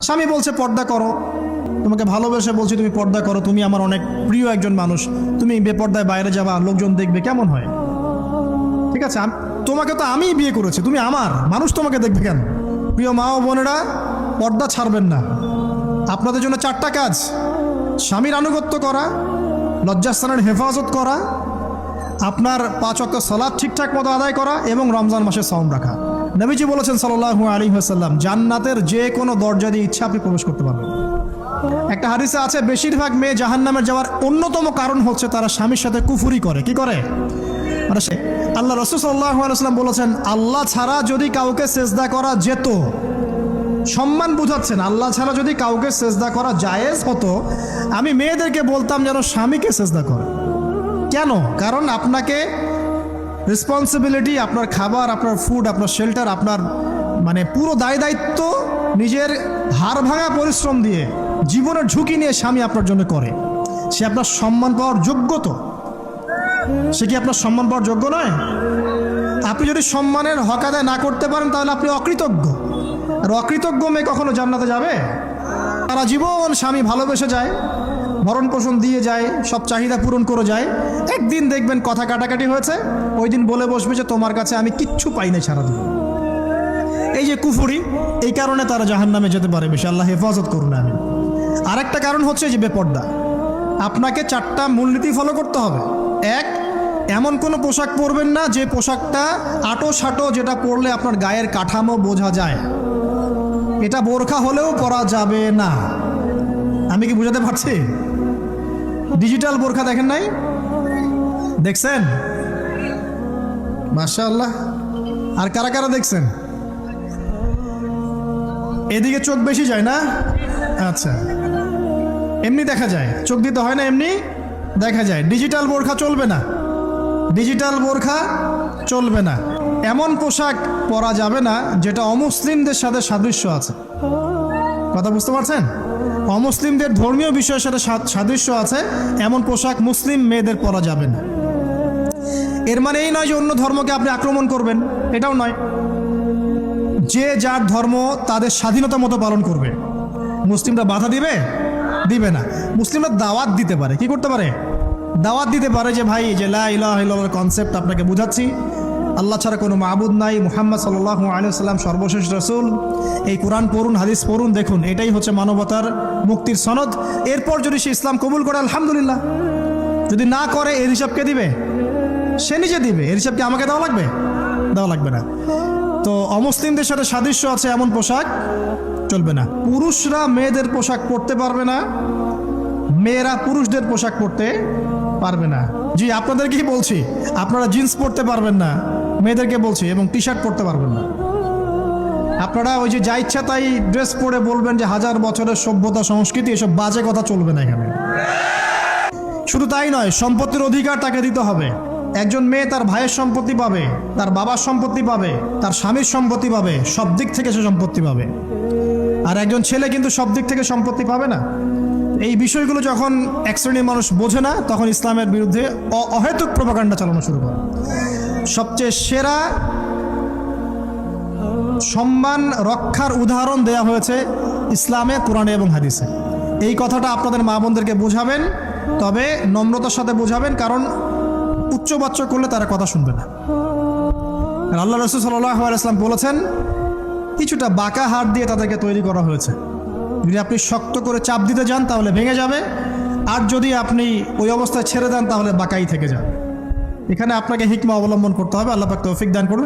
স্বামী বলছে পর্দা করো, তোমাকে ভালোবেসে বলছি তুমি পর্দা করো, তুমি আমার অনেক প্রিয় একজন মানুষ, তুমি বেপর্দায় বাইরে যাবা, লোকজন দেখবে, কেমন হয়? ঠিক আছে, তোমাকে তো আমিই বিয়ে করেছি, তুমি আমার মানুষ, তোমাকে দেখবে কেন? প্রিয় মা ও বোনেরা, পর্দা ছাড়বেন না। আপনাদের জন্য 4টা কাজ: স্বামীর আনুগত্য করা, লজ্জাস্থানের হেফাজত করা, আপনার 5 ওয়াক্ত সালাত ঠিকঠাক মতো আদায় করা এবং রমজান মাসে সাওম রাখা। নবীজি বলেছেন সাল্লাল্লাহু আলাইহি ওয়াসাল্লাম, জান্নাতের যে কোনো দরজা দিয়ে ইচ্ছা আপনি প্রবেশ করতে পারবেন। একটা হাদিসে আছে, বেশিরভাগ মেয়ে জাহান্নামের যাওয়ার অন্যতম কারণ হচ্ছে তারা স্বামীর সাথে কুফরি করে। কি করে? আল্লাহ রাসূল সাল্লাল্লাহু আলাইহি ওয়াসাল্লাম বলেছেন, আল্লাহ ছাড়া যদি কাউকে সেজদা করা যেত, সম্মান বুঝাচ্ছেন, আল্লাহ ছাড়া যদি কাউকে সেজদা করা জায়েজ হতো, আমি মেয়েদেরকে বলতাম যেন স্বামীকে সেজদা করে। কেন? কারণ আপনাকে রেসপন্সিবিলিটি, আপনার খাবার, আপনার ফুড, আপনার শেল্টার, আপনার মানে পুরো দায় দায়িত্ব নিজের হাড় ভাঙা পরিশ্রম দিয়ে, জীবনের ঝুঁকি নিয়ে স্বামী আপনার জন্য করে। সে আপনার সম্মান পাওয়ার যোগ্য তো? সে কি আপনার সম্মান পাওয়ার যোগ্য নয়? আপনি যদি সম্মানের হক আদায় না করতে পারেন তাহলে আপনি অকৃতজ্ঞ। আর অকৃতজ্ঞ মেয়ে কখনো জান্নাতে যাবে? সারা জীবন স্বামী ভালোবেসে যায়, ভরণ পোষণ দিয়ে যায়, সব চাহিদা পূরণ করে যায়, একদিন দেখবেন কথা কাটাকাটি হয়েছে, ওই দিন বলে বসবে যে তোমার কাছে আমি কিচ্ছু পাই না সারাদিন। এই যে কুফরি, এই কারণে তারা জাহান্নামে যেতে পারে বেশি। আল্লাহ হেফাজত করুন। আমি আরেকটা কারণ হচ্ছে যে বেপর্দা। আপনাকে 4টা মূলনীতি ফলো করতে হবে। 1, এমন কোনো পোশাক পরবেন না যে পোশাকটা আটো সাটো, যেটা পরলে আপনার গায়ের কাঠামো বোঝা যায়। এটা বোরখা হলেও পরা যাবে না। আমি কি বুঝাতে পারছি? ডিজিটাল বোরখা দেখেন নাই? দেখছেন? মাশাআল্লাহ। আর কারা কারা দেখছেন? এদিকে চোখ বেশি যায় না? আচ্ছা, এমনি দেখা যায়, চোখ দিতে হয় না, এমনি দেখা যায়। ডিজিটাল বোরখা চলবে না, ডিজিটাল বোরখা চলবে না। এমন পোশাক পরা যাবে না যেটা অমুসলিমদের সাথে সাদৃশ্য আছে। কথা বুঝতে পারছেন? অমুসলিমদের ধর্মীয় বিষয়ের সাথে সাদৃশ্য আছে এমন পোশাক মুসলিম মেয়েদের পরা যাবে না। এর মানে এই নয় যে অন্য ধর্মকে আপনি আক্রমণ করবেন, এটাও নয়। যে যার ধর্ম তাদের স্বাধীনতা মতো পালন করবে। মুসলিমরা বাধা দিবে? দিবে না। মুসলিমরা দাওয়াত দিতে পারে। কি করতে পারে? দাওয়াত দিতে পারে যে ভাই, যে লা ইলাহা ইল্লাল্লাহর কনসেপ্ট আপনাকে বুঝাচ্ছি, আল্লাহ ছাড়া কোনো মাবুদ নাই, মুহাম্মদ সাল্লাল্লাহু আলাইহি ওয়াসাল্লাম সর্বশেষ রাসূল, এই কোরআন পড়ুন, হাদিস পড়ুন, দেখুন এটাই হচ্ছে মানবতার মুক্তির সনদ। এরপর যদি সে ইসলাম কবুল করে আলহামদুলিল্লাহ, যদি না করে এর হিসাব কে দিবে? সে নিজে দিবে। এর হিসাব কি আমাকে দেওয়া লাগবে? দেওয়া লাগবে না। তো অমুসলিমদের সাথে সাদৃশ্য আছে এমন পোশাক চলবে না। পুরুষরা মেয়েদের পোশাক পরতে পারবে না, মেয়েরা পুরুষদের পোশাক পরতে পারবে না। জি, আপনাদেরকেই বলছি, আপনারা জিন্স পরতে পারবেন না, মেয়েদেরকে বলছি, এবং টি শার্ট পরতে পারবেন না। আপনারা ওই যে যা ইচ্ছা তাই ড্রেস পরে বলবেন যে 1000 বছরের সভ্যতা সংস্কৃতি, এসব বাজে কথা চলবে না এখানে। শুধু তাই নয়, সম্পত্তির অধিকার তাকে দিতে হবে। একজন মেয়ে তার ভাইয়ের সম্পত্তি পাবে, তার বাবার সম্পত্তি পাবে, তার স্বামীর সম্পত্তি পাবে, সব দিক থেকে সে সম্পত্তি পাবে। আর একজন ছেলে কিন্তু সব দিক থেকে সম্পত্তি পাবে না। এই বিষয়গুলো যখন এক শ্রেণীর মানুষ বোঝে না, তখন ইসলামের বিরুদ্ধে অহেতুক প্রপাগান্ডা চালানো শুরু করে। সবচেয়ে সেরা সম্মান রক্ষার উদাহরণ দেয়া হয়েছে ইসলামে, কোরআনে এবং হাদিসে। এই কথাটা আপনাদের মা বোনদেরকে বোঝাবেন, তবে নম্রতার সাথে বোঝাবেন, কারণ উচ্চবাচ্য করলে তারা কথা শুনবে না। আল্লাহ রাসূল সাল্লাল্লাহু আলাইহি ওয়াসাল্লাম বলেছেন, কিছুটা বাঁকা হাড় দিয়ে তাদেরকে তৈরি করা হয়েছে। যদি আপনি শক্ত করে চাপ দিতে যান তাহলে ভেঙে যাবে, আর যদি আপনি ওই অবস্থায় ছেড়ে দেন তাহলে বাঁকাই থেকে যাবে। এখানে আপনাকে হিকমা অবলম্বন করতে হবে। আল্লাহ পাক তৌফিক দান করুন।